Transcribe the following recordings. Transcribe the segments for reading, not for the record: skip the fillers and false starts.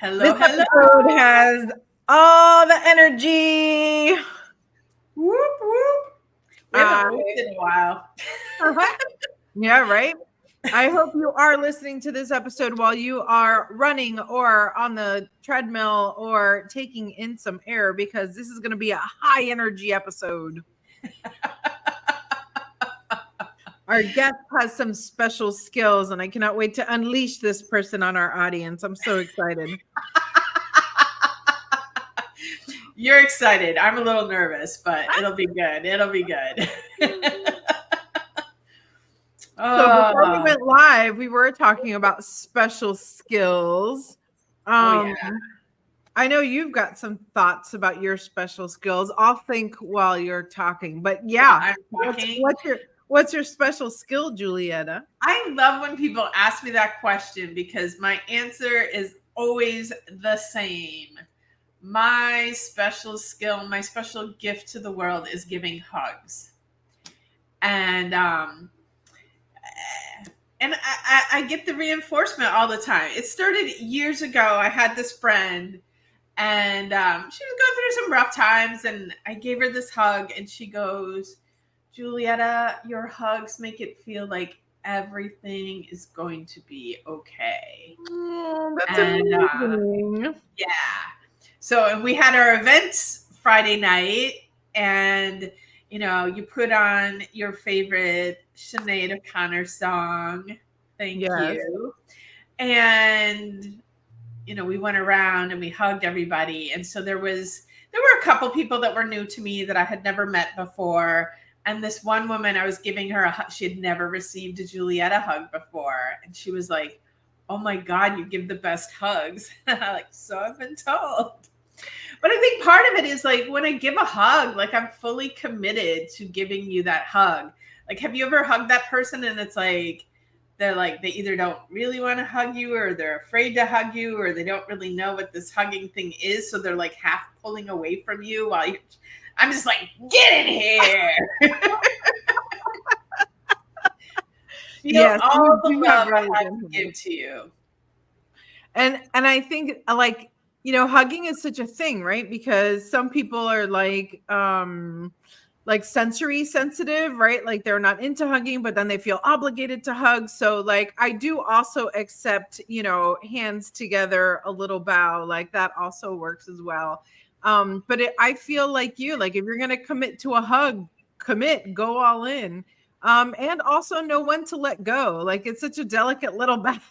Hello, This hello. episode has all the energy. Whoop, whoop. We haven't whooped in a while. Yeah, right? I hope you are listening to this episode while you are running or on the treadmill or taking in some air, because this is going to be a high energy episode. Our guest has some special skills, and I cannot wait to unleash this person on our audience. I'm so excited. You're excited. I'm a little nervous, but it'll be good. It'll be good. So before we went live, we were talking about special skills. Yeah. I know you've got some thoughts about your special skills. I'll think while you're talking, but yeah, what's your special skill, Julietta? I love when people ask me that question because my answer is always the same. My special skill, my special gift to the world is giving hugs. And I get the reinforcement all the time. It started years ago. I had this friend, and she was going through some rough times, and I gave her this hug, and she goes, "Julietta, your hugs make it feel like everything is going to be okay." Oh, that's amazing. Yeah. So we had our events Friday night, and you put on your favorite Sinead O'Connor song. Thank you. And we went around and we hugged everybody. And so there were a couple people that were new to me that I had never met before. And this one woman, I was giving her a hug. She had never received a Julietta hug before. And she was like, "Oh my God, you give the best hugs." Like, so I've been told. But I think part of it is like when I give a hug, like I'm fully committed to giving you that hug. Like, have you ever hugged that person and it's like, they either don't really want to hug you, or they're afraid to hug you, or they don't really know what this hugging thing is. So they're like half pulling away from you while I'm just like, "Get in here." All the love I have to give to you. And I think hugging is such a thing, right? Because some people are like sensory sensitive, right? Like they're not into hugging, but then they feel obligated to hug. So like I do also accept, hands together, a little bow, like that also works as well. But I feel like if you're going to commit to a hug, go all in. And also know when to let go. Like it's such a delicate little balance.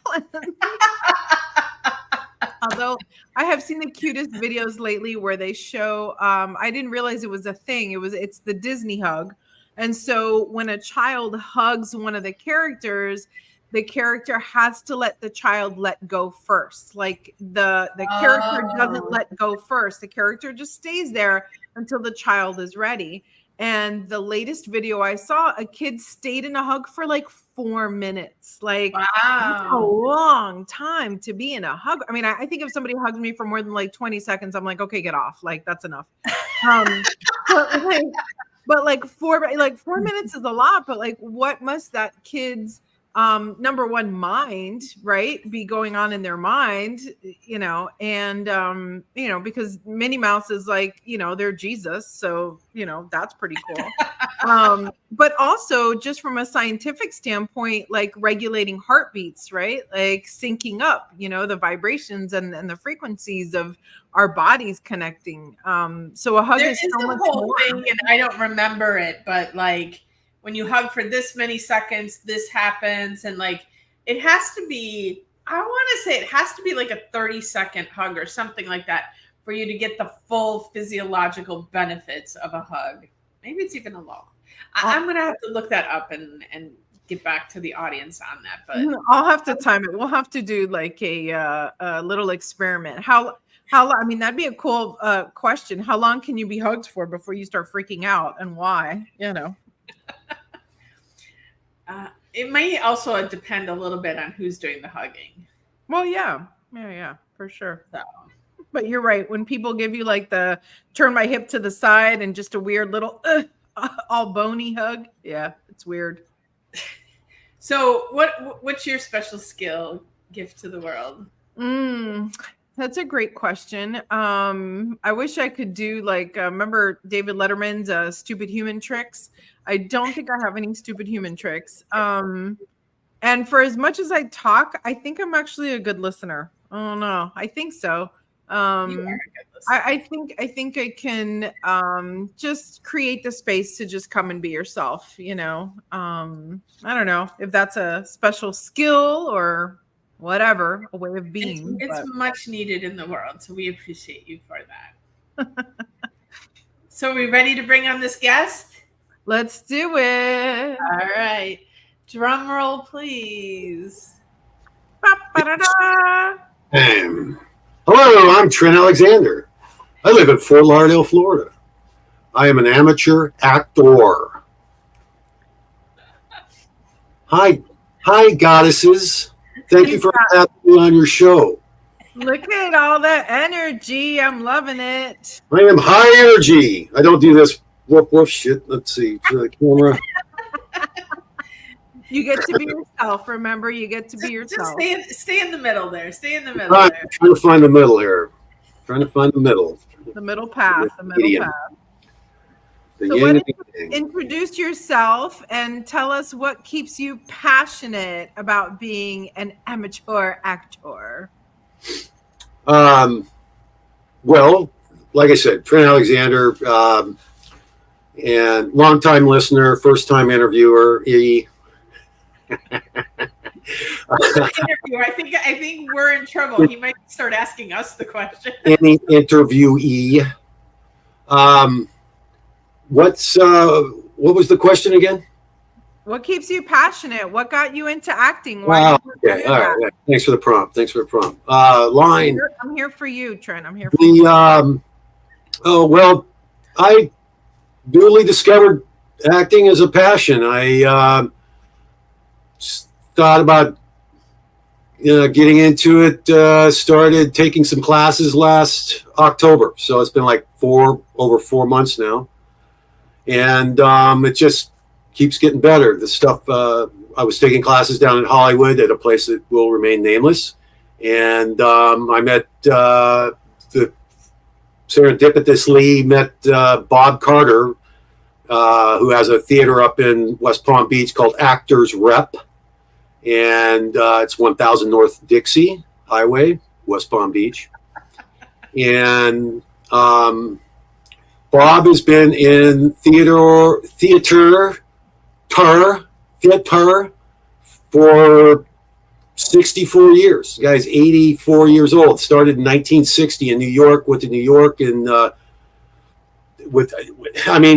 Although I have seen the cutest videos lately where they show, I didn't realize it was a thing. It's the Disney hug. And so when a child hugs one of the characters, the character has to let the child let go first. Like the character doesn't let go first. The character just stays there until the child is ready. And the latest video I saw, a kid stayed in a hug for like 4 minutes. Like, wow, that's a long time to be in a hug. I mean, I think if somebody hugs me for more than like 20 seconds, I'm like, okay, get off. Like, that's enough. But like 4 minutes is a lot. But like, what must that kid's number one mind, right, be going on in their mind, and because Minnie Mouse is like, they're Jesus, so that's pretty cool. But also just from a scientific standpoint, like regulating heartbeats, right, like syncing up, the vibrations and the frequencies of our bodies connecting. So a hug is so much more. thing, and I don't remember it, but like when you hug for this many seconds, this happens. And like, it has to be, I want to say it has to be like a 30-second hug or something like that for you to get the full physiological benefits of a hug. Maybe it's even a long. I'm going to have to look that up and get back to the audience on that. But I'll have to time it. We'll have to do like a little experiment. How I mean, that'd be a cool question. How long can you be hugged for before you start freaking out, and why? It may also depend a little bit on who's doing the hugging. Well, yeah, for sure. So. But you're right. When people give you like the turn my hip to the side and just a weird little all bony hug, yeah, it's weird. So what's your special skill gift to the world? That's a great question. I wish I could do like, remember David Letterman's Stupid Human Tricks? I don't think I have any stupid human tricks. And for as much as I talk, I think I'm actually a good listener. Oh no, I think so. I think I can just create the space to just come and be yourself, you know. I don't know if that's a special skill or whatever, a way of being. It's much needed in the world, so we appreciate you for that. So are we ready to bring on this guest? Let's do it. All right. Drum roll, please. Hello, I'm Trent Alexander. I live in Fort Lauderdale, Florida. I am an amateur actor. Hi, goddesses. Thank you for having me on your show. Look at all the energy. I'm loving it. I am high energy. I don't do this whoop whoop shit. Let's see. To the camera. You get to be yourself. Remember, you get to be yourself. Just stay in the middle there. Stay in the middle I'm there. trying to find the middle here. Trying to find the middle. The middle path. The middle path. So why don't you introduce yourself and tell us what keeps you passionate about being an amateur actor? Well, like I said, Trent Alexander, and longtime listener, first time interviewer. I think we're in trouble. He might start asking us the question. Any interviewee. What was the question again? What keeps you passionate? What got you into acting? Wow. Okay. All right. Yeah. Thanks for the prompt. Line. I'm here for you, Trent. I'm here for you. Well, I newly discovered acting as a passion. I thought about getting into it. Started taking some classes last October, so it's been like over 4 months now, and it just keeps getting better. The stuff I was taking classes down in Hollywood at a place that will remain nameless, and I met serendipitously met Bob Carter, who has a theater up in West Palm Beach called Actors Rep, and it's 1000 North Dixie Highway, West Palm Beach. And Bob has been in theater for 64 years. The guy's 84 years old. Started in 1960 in New York. Went to New York and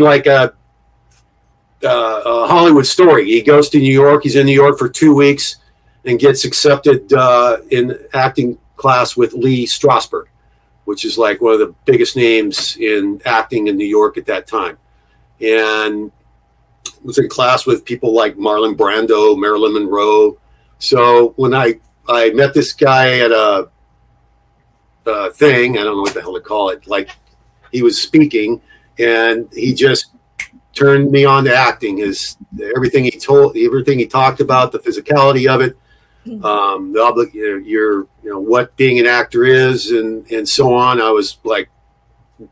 like a Hollywood story. He goes to New York. He's in New York for 2 weeks and gets accepted in acting class with Lee Strasberg, which is like one of the biggest names in acting in New York at that time. And was in class with people like Marlon Brando, Marilyn Monroe. So when I met this guy at a thing, I don't know what the hell to call it, like he was speaking, and he just turned me on to acting. Everything he talked about, the physicality of it, what being an actor is, and so on. I was like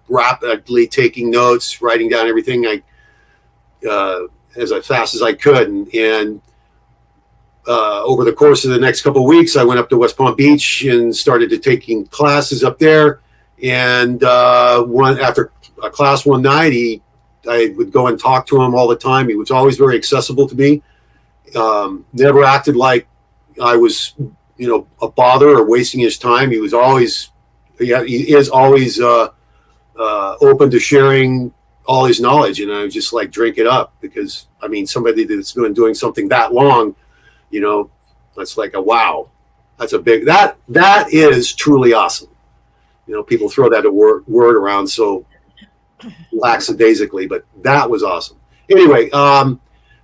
rapidly taking notes, writing down everything as fast as I could, and over the course of the next couple of weeks, I went up to West Palm Beach and started taking classes up there. And after a class one night, I would go and talk to him all the time. He was always very accessible to me. Never acted like I was, a bother or wasting his time. He is always open to sharing all his knowledge, and I just like drink it up, because somebody that's been doing something that long, that's like a wow. That's a big that is truly awesome. People throw that word around so lackadaisically, but that was awesome. Anyway,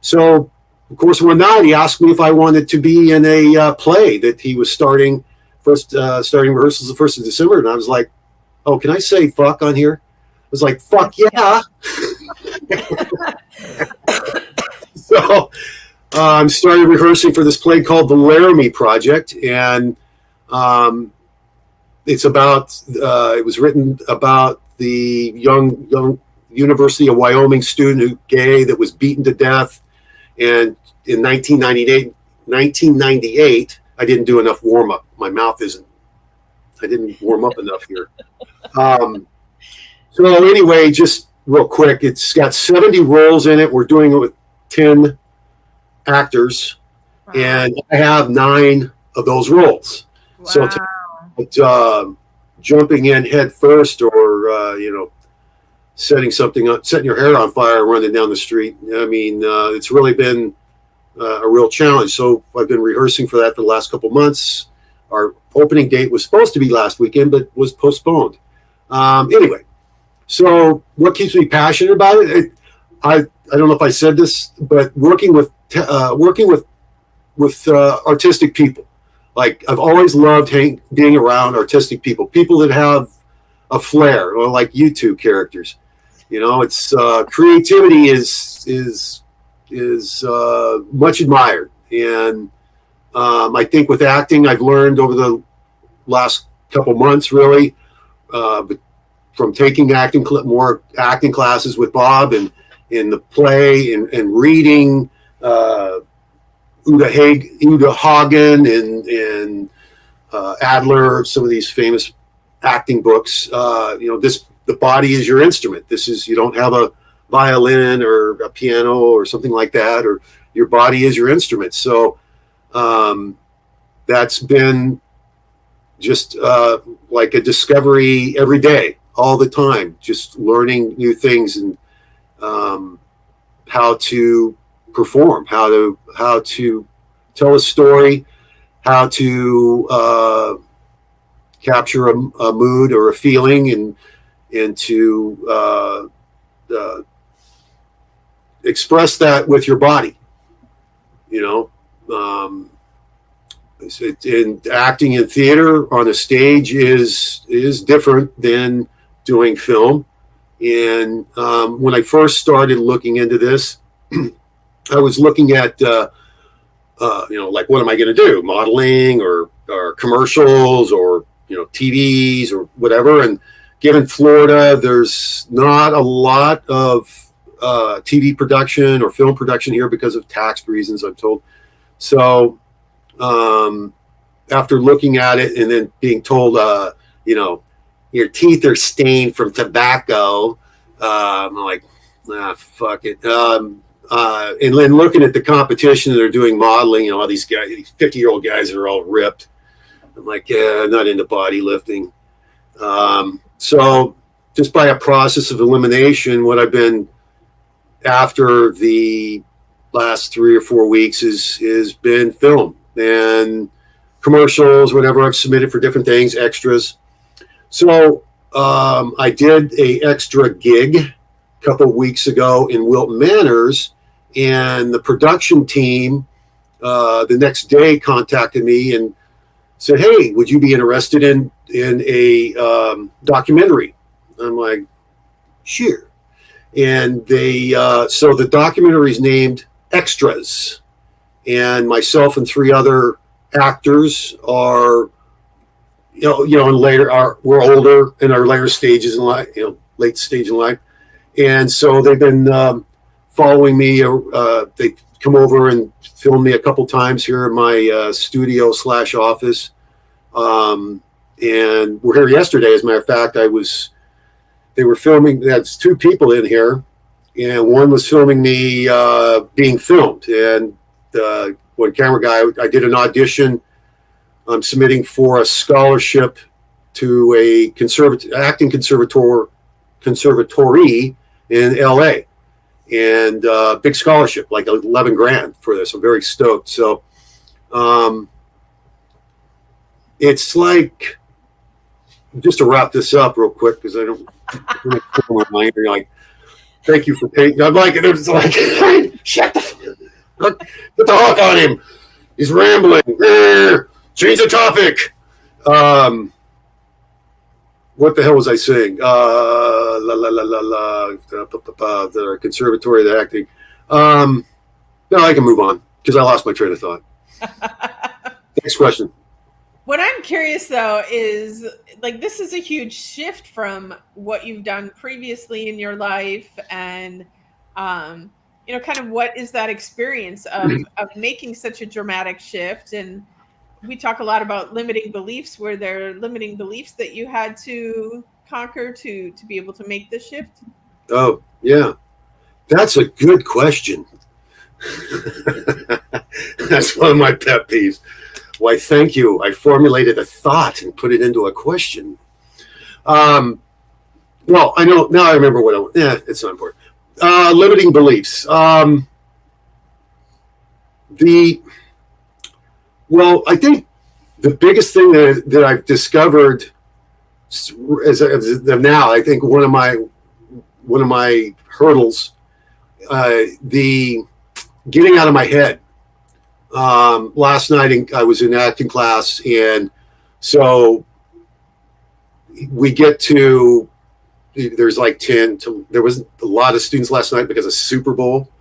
so of course one night he asked me if I wanted to be in a play that he was starting rehearsals the 1st of December, and I was like, oh, can I say fuck on here? I was like, fuck yeah. So I started rehearsing for this play called The Laramie Project, and it's about. It was written about the young University of Wyoming student gay that was beaten to death, and in 1998, I didn't do enough warm up. My mouth isn't. I didn't warm up enough here. So anyway, just real quick, it's got 70 roles in it. We're doing it with 10 actors, and I have 9 of those roles. Wow. So jumping in head first, or setting something up, setting your hair on fire, running down the street. I mean, it's really been a real challenge. So I've been rehearsing for that for the last couple months. Our opening date was supposed to be last weekend, but was postponed. Anyway, so what keeps me passionate about it? I don't know if I said this, but working with artistic people. Like, I've always loved being around artistic people that have a flair, or like you two characters. It's creativity is much admired, and I think with acting, I've learned over the last couple months, really, from taking more acting classes with Bob, and in the play, and reading Uta Hagen and Adler, some of these famous acting books. The body is your instrument. You don't have a violin or a piano or something like that, or your body is your instrument. So that's been just like a discovery every day, all the time, just learning new things, and how to perform, how to tell a story, how to capture a mood or a feeling, and to express that with your body. In acting in theater on a stage is different than doing film. And when I first started looking into this, I was looking at like, what am I going to do? Modeling or commercials, or TVs or whatever. And given Florida, there's not a lot of TV production or film production here because of tax reasons, I'm told. So after looking at it and then being told, your teeth are stained from tobacco, I'm like, fuck it. And then looking at the competition that are doing modeling, all these guys, these 50-year-old guys that are all ripped. I'm like, yeah, I'm not into bodybuilding. So just by a process of elimination, what I've been after the last 3 or 4 weeks is been film and commercials, whatever I've submitted for different things, extras. So I did a extra gig a couple of weeks ago in Wilton Manors, and the production team the next day contacted me and said, hey, would you be interested in a documentary? I'm like, sure. And they so the documentary is named Extras, and myself and 3 other actors are and we're older in our later stages in life, late stage in life. And so they've been following me. They come over and film me a couple times here in my studio / office. And we're here yesterday. As a matter of fact, they were filming, that's 2 people in here, and one was filming me being filmed. And one camera guy, I did an audition. I'm submitting for a scholarship to a acting conservatory in LA, and big scholarship, like $11,000 for this. I'm very stoked. So it's like, just to wrap this up real quick, because I don't mind. You're like, thank you for paying. I'm like, it's like, shut the put the hook on him. He's rambling. Change the topic. What the hell was I saying? The conservatory, the acting. No, I can move on because I lost my train of thought. Next question. What I'm curious though is like this is a huge shift from what you've done previously in your life, and kind of what is that experience of making such a dramatic shift? And we talk a lot about limiting beliefs. Were there limiting beliefs that you had to conquer to be able to make the shift? Oh, yeah. That's a good question. That's one of my pet peeves. Why, thank you. I formulated a thought and put it into a question. Well, I know now. I remember what it's not important. Limiting beliefs. I think the biggest thing that I've discovered as of now, I think one of my hurdles, the getting out of my head. Last night I was in acting class, and so we get to, there's like 10 to, there was a lot of students last night because of Super Bowl.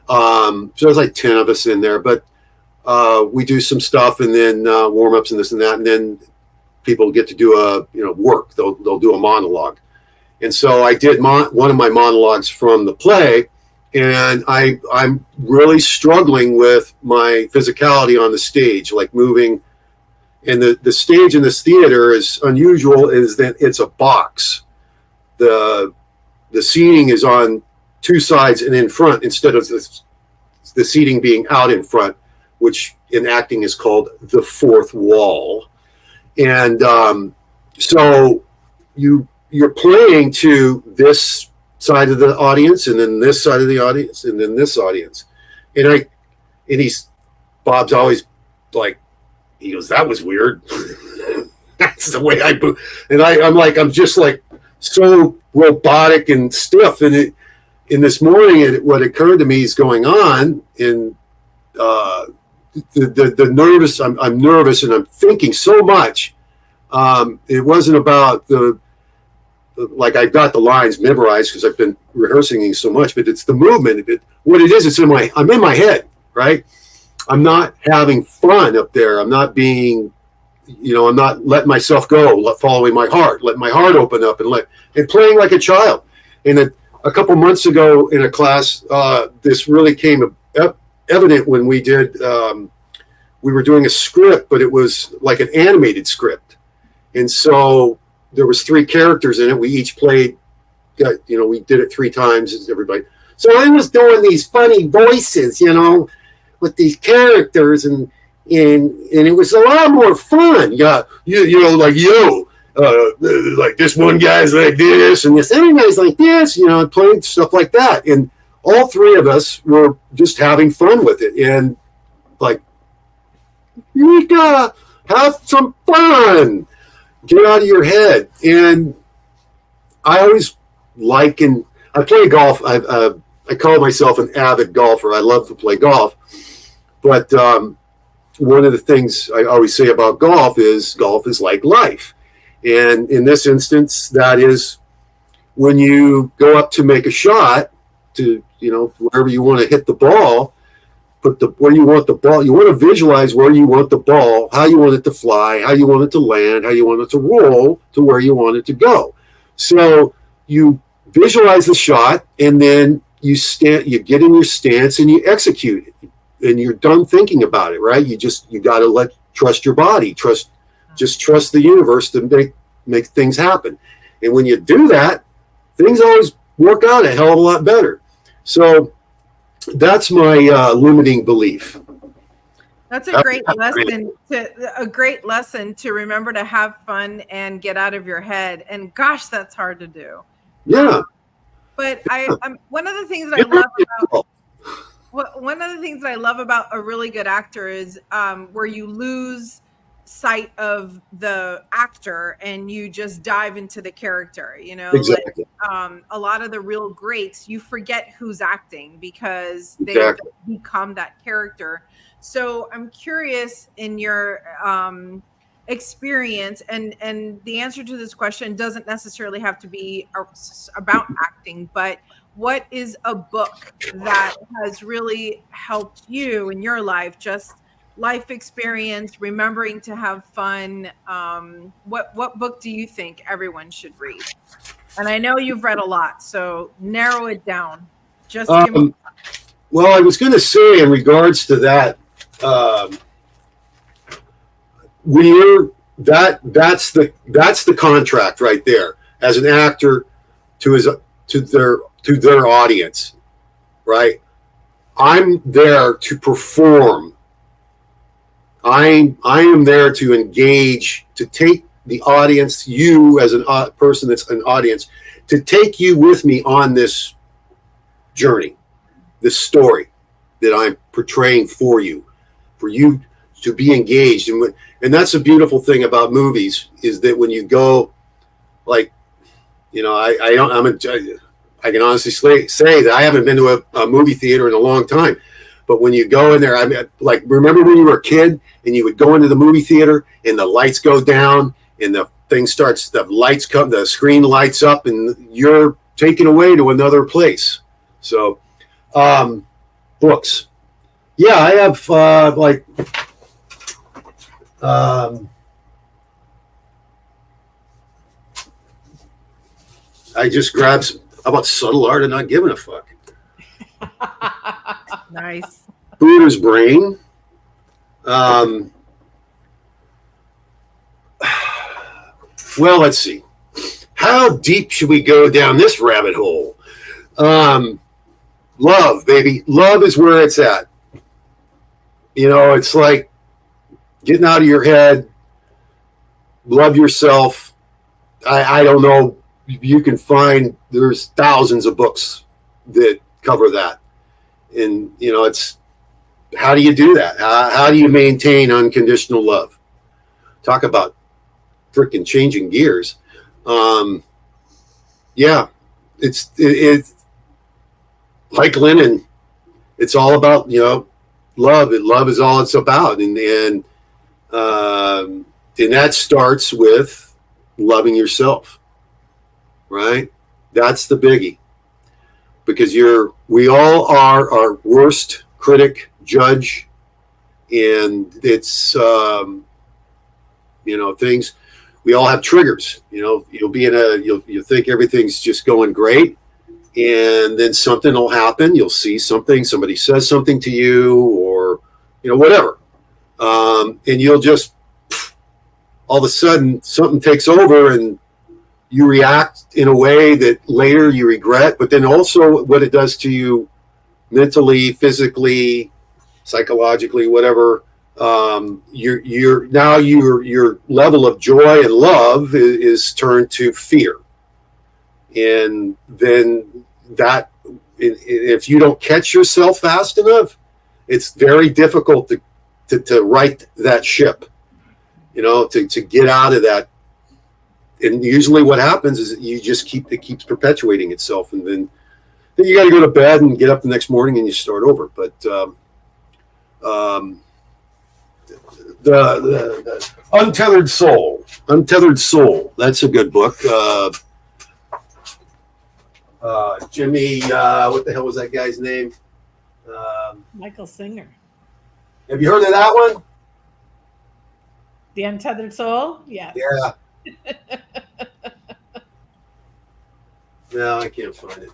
So there's like 10 of us in there, but we do some stuff and then warm-ups and this and that, and then people get to do work. They'll do a monologue. And so I did one of my monologues from the play, and I'm really struggling with my physicality on the stage, like moving. And the stage in this theater is unusual, is that it's a box. The seating is on two sides and in front instead of the seating being out in front, which in acting is called the fourth wall. And so you're playing to this side of the audience, and then this side of the audience, and then this audience. And Bob's always like, he goes, "That was weird." That's the way I move. And I'm just like so robotic and stiff. And this morning, what occurred to me is going on, and the nervous. I'm nervous, and I'm thinking so much. It wasn't about like I've got the lines memorized because I've been rehearsing these so much, but it's the movement. What it is, I'm in my head, right? I'm not having fun up there. I'm not being, I'm not letting myself go, following my heart, letting my heart open up and playing like a child. And a couple months ago in a class, this really came evident when we were doing a script, but it was like an animated script. And so there was 3 characters in it. We each played, we did it 3 times as everybody. So I was doing these funny voices, with these characters, and it was a lot more fun. Yeah, like this one guy's like this, and this other guy's like this, playing stuff like that. And all 3 of us were just having fun with it, and like, Mika, have some fun. Get out of your head. And I always I play golf. I call myself an avid golfer. I love to play golf. But one of the things I always say about golf is like life. And in this instance, that is when you go up to make a shot to, wherever you want to hit the ball, where you want the ball, you want to visualize where you want the ball, how you want it to fly, how you want it to land, how you want it to roll to where you want it to go. So you visualize the shot, and then you get in your stance and you execute it, and you're done thinking about it, right? You got to trust your body, trust the universe to make things happen. And when you do that, things always work out a hell of a lot better. So that's my limiting belief. That's a great lesson to remember to have fun and get out of your head. And gosh, that's hard to do. Yeah. But one of the things that I love about a really good actor is where you lose sight of the actor and you just dive into the character, Exactly. Like, a lot of the real greats, you forget who's acting because they become that character. So I'm curious, in your experience, and the answer to this question doesn't necessarily have to be about acting, but what is a book that has really helped you in your life just life experience, remembering to have fun. What book do you think everyone should read? And I know you've read a lot, so narrow it down. Just give me. Well, I was going to say in regards to that, when you're that's the contract right there as an actor to their audience, right? I'm there to perform. I am there to engage, to take the audience, you as a person that's an audience, to take you with me on this journey, this story that I'm portraying for you to be engaged. And that's a beautiful thing about movies, is that when you go, like, you know, I can honestly say that I haven't been to a movie theater in a long time. But when you go in there, I mean, like, remember when you were a kid and you would go into the movie theater and the lights go down and the thing starts, the lights come, the screen lights up, and you're taken away to another place. So, books. Yeah, I have I just grabbed some, how about Subtle Art of Not Giving a Fuck? Nice. Buddha's Brain. Well, let's see. How deep should we go down this rabbit hole? Love, baby. Love is where it's at. You know, it's like getting out of your head. Love yourself. I don't know. You can find, there's thousands of books that cover that. And, you know, it's, how do you do that? How do you maintain unconditional love? Talk about freaking changing gears. Yeah, it's like Lennon. It's all about, you know, love. And love is all it's about. And that starts with loving yourself, right? That's the biggie. Because we all are our worst critic, judge, and it's you know, things. We all have triggers. You know, you'll think everything's just going great, and then something will happen. You'll see something. Somebody says something to you, or you know, whatever, and you'll just all of a sudden something takes over and you react in a way that later you regret, but then also what it does to you mentally, physically, psychologically, whatever. Your level of joy and love is turned to fear, and then that, if you don't catch yourself fast enough, it's very difficult to right that ship. You know, to get out of that. And usually what happens is you just it keeps perpetuating itself. And then you got to go to bed and get up the next morning and you start over. But the Untethered Soul, that's a good book. Jimmy, what the hell was that guy's name? Michael Singer. Have you heard of that one? The Untethered Soul? Yeah. Yeah. No, I can't find it.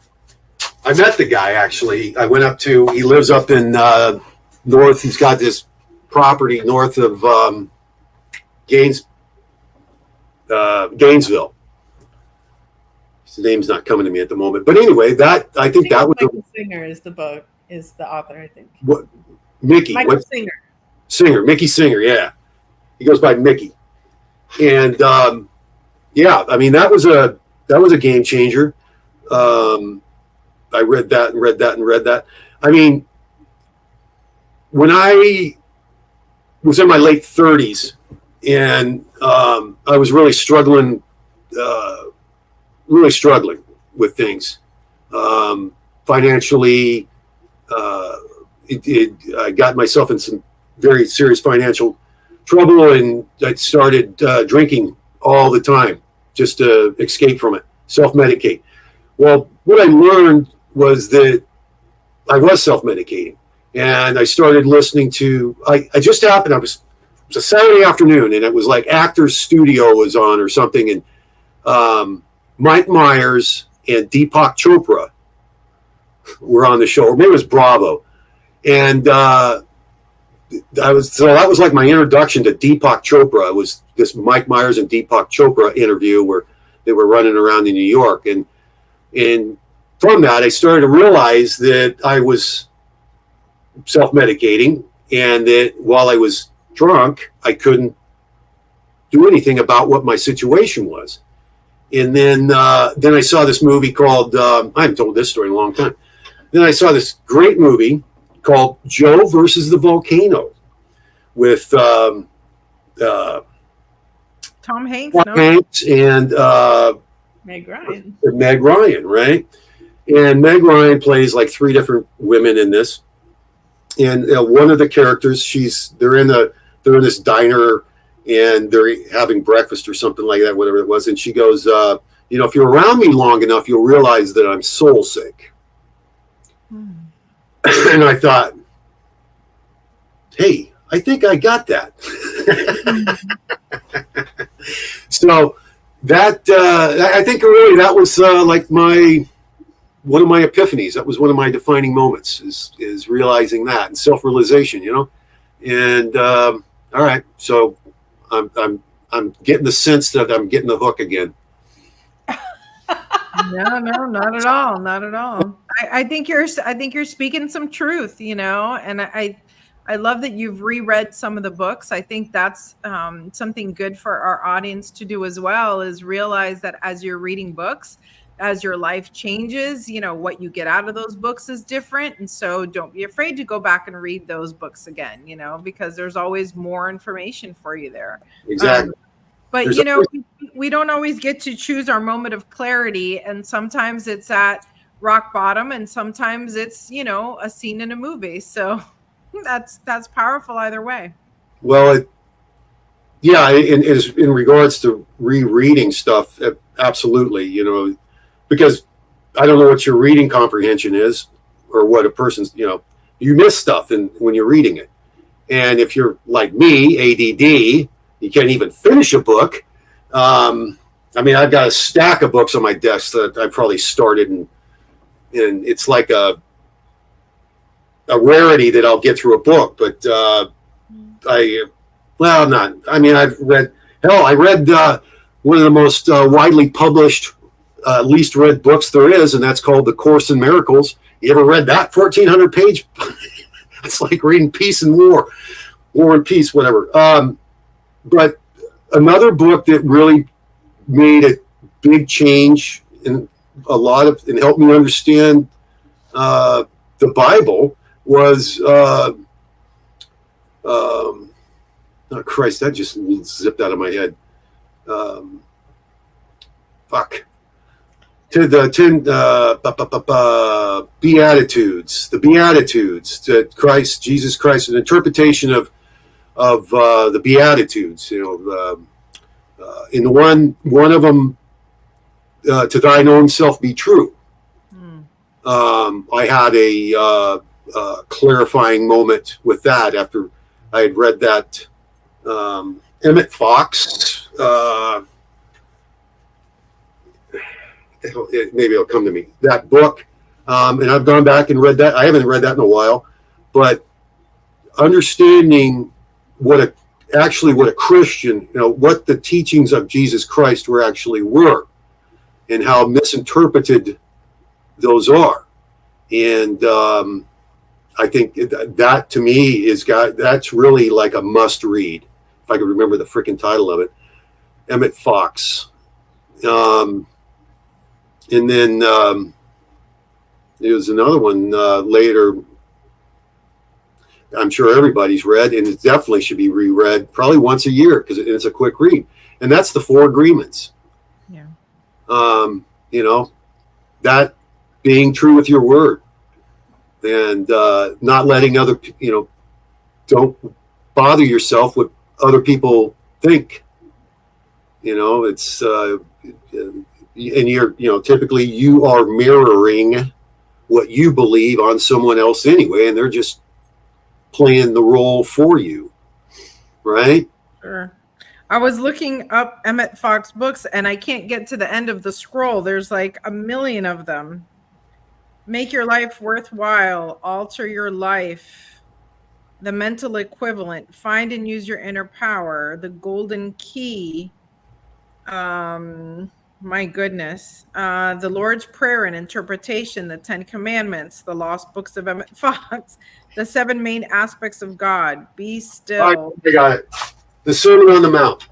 I met the guy, actually. I went up to, he lives up in north. He's got this property north of Gainesville. His name's not coming to me at the moment. But anyway, I think that was Michael Singer is the book, is the author, I think. What? Mickey. Michael Singer. Mickey Singer, yeah. He goes by Mickey. And yeah, I mean, that was a game changer. I read that and read that and read that. I mean, when I was in my late 30s and I was really struggling with things financially. I got myself in some very serious financial trouble, and I started drinking all the time just to escape from it, self-medicate. Well, what I learned was that I was self-medicating, And I started listening to, I just happened, it was a Saturday afternoon, and it was like Actors Studio was on or something, and Mike Myers and Deepak Chopra were on the show, or maybe it was Bravo. And that was like my introduction to Deepak Chopra. It was this Mike Myers and Deepak Chopra interview where they were running around in New York. And from that, I started to realize that I was self-medicating, and that while I was drunk, I couldn't do anything about what my situation was. And then I saw this movie called, I haven't told this story in a long time. Then I saw this great movie called Joe versus the Volcano with Tom Hanks, Hanks and Meg Ryan. Meg Ryan, right? And Meg Ryan plays like three different women in this. And one of the characters, they're in this diner, and they're having breakfast or something like that, whatever it was. And she goes, if you're around me long enough, you'll realize that I'm soul sick. And I thought, hey, I think I got that. So that, I think really that was like one of my epiphanies. That was one of my defining moments, is realizing that, and self-realization, And all right, so I'm getting the sense that I'm getting the hook again. No, not at all. Not at all. I think you're speaking some truth, and I love that you've reread some of the books. I think that's something good for our audience to do as well, is realize that as you're reading books, as your life changes, what you get out of those books is different. And so don't be afraid to go back and read those books again, because there's always more information for you there. Exactly. But, we don't always get to choose our moment of clarity. And sometimes it's at rock bottom, and sometimes it's, a scene in a movie. So that's powerful either way. Well, in regards to rereading stuff, absolutely, because I don't know what your reading comprehension is, or what a person's, you miss stuff when you're reading it. And if you're like me, ADD, you can't even finish a book. I've got a stack of books on my desk that I probably started, and it's like a rarity that I'll get through a book. But I read one of the most widely published, least read books there is, and that's called The Course in Miracles. You ever read that 1,400 page? It's like reading Peace and War and Peace, whatever. But another book that really made a big change in and helped me understand the Bible was, oh Christ, that just zipped out of my head. Beatitudes, the Beatitudes, that Jesus Christ, an interpretation of the Beatitudes, in the one of them, to thine own self be true. I had a clarifying moment with that after I had read that. Emmett Fox, maybe it'll come to me, that book, and I've gone back and read that. I haven't read that in a while, but understanding what a Christian, what the teachings of Jesus Christ were, and how misinterpreted those are. And I think that to me that's really like a must read. If I could remember the freaking title of it, Emmett Fox. And then there was another one later, I'm sure everybody's read, and it definitely should be reread probably once a year, because it's a quick read. And that's the 4 Agreements. Yeah. That being true with your word, and not letting don't bother yourself with other people think. It's and you're typically you are mirroring what you believe on someone else anyway, and they're just playing the role for you, right? Sure. I was looking up Emmett Fox books and I can't get to the end of the scroll. There's like a million of them. Make your life worthwhile, alter your life, the mental equivalent, find and use your inner power, the golden key. My goodness. The Lord's Prayer and Interpretation, the 10 Commandments, the Lost Books of Emmett Fox, the 7 main aspects of God, be still. I got it. The Sermon on the Mount.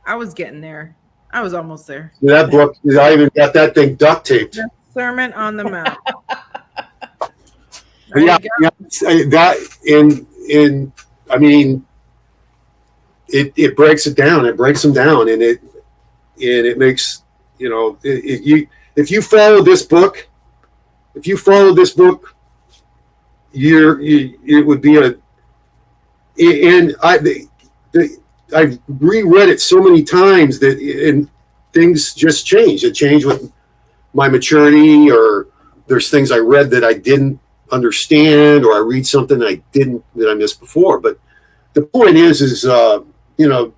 I was getting there. I was almost there. That book, I even got that thing duct taped. The Sermon on the Mount. Yeah, that I mean, it breaks it down. It breaks them down, and it makes, you know, if you follow this book, it would be I've reread it so many times and things just change. It changed with my maturity, or there's things I read that I didn't understand, or I read something that I missed before. But the point is you know,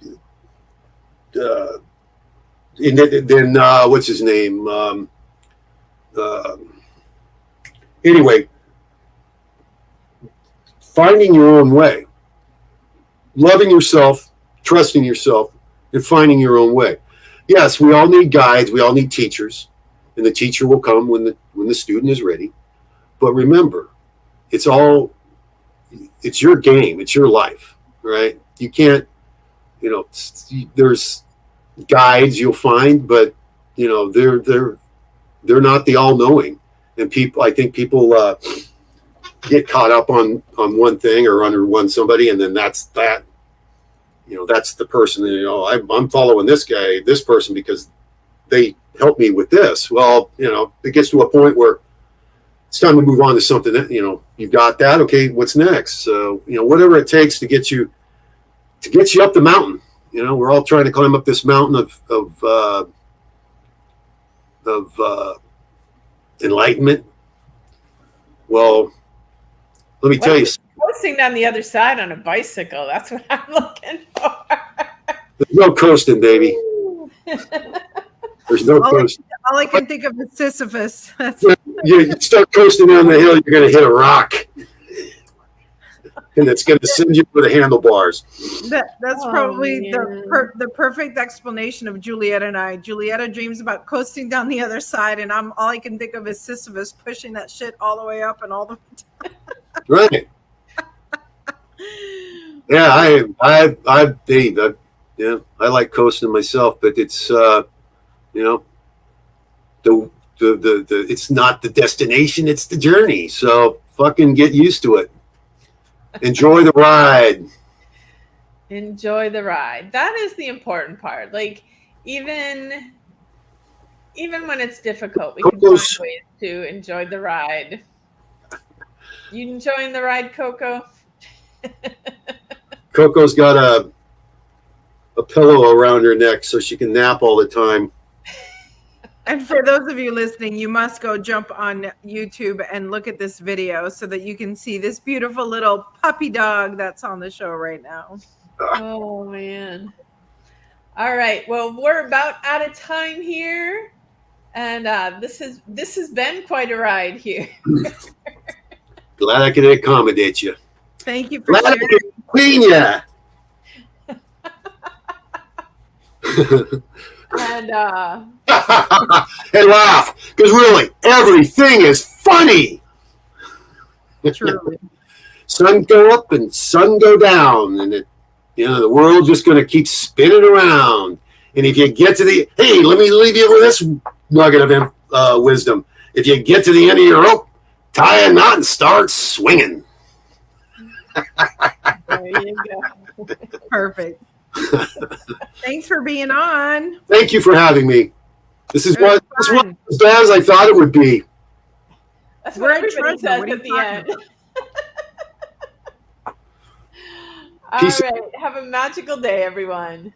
and then what's his name? Anyway, finding your own way, loving yourself, trusting yourself, and finding your own way. Yes, we all need guides. We all need teachers, and the teacher will come when the student is ready. But remember, it's your game. It's your life, right? You can't, you know, there's guides you'll find, but you know, they're not the all-knowing. And I think people get caught up on one thing or under somebody, and then that's that. You know, that's the person. You know, I'm following this person because they helped me with this. Well, you know, it gets to a point where it's time to move on to something that, you know, you got that. Okay, what's next? So, you know, whatever it takes to get you up the mountain. You know, we're all trying to climb up this mountain of enlightenment. Well, let me tell you. Coasting down the other side on a bicycle. That's what I'm looking for. There's no coasting, baby. There's no coasting. All I can think of is Sisyphus. You start coasting down the hill, you're going to hit a rock. And it's going to send you for the handlebars. That's probably the perfect explanation of Juliet and I. Julietta dreams about coasting down the other side, and all I can think of is Sisyphus pushing that shit all the way up and all the way down. Right. Yeah, I like coasting myself, but it's you know, the it's not the destination, it's the journey. So fucking get used to it. Enjoy the ride. Enjoy the ride. That is the important part. Like, even when it's difficult, we can find ways to enjoy the ride. You enjoying the ride, Coco? Coco's got a pillow around her neck so she can nap all the time. And for those of you listening, you must go jump on YouTube and look at this video so that you can see this beautiful little puppy dog that's on the show right now. Oh, man. All right. Well, we're about out of time here. And this has been quite a ride here. Glad I could accommodate you. Thank you for sharing. Queen, yeah. And and laugh, because really everything is funny. Truly. Sun go up and sun go down, and the world's just going to keep spinning around. And if you get to hey, let me leave you with this nugget of wisdom. If you get to the end of your rope, tie a knot and start swinging. there you go. Perfect. Thanks for being on. Thank you for having me. This is what as bad as I thought it would be. That's what everybody says at the end. All right. Have a magical day, everyone.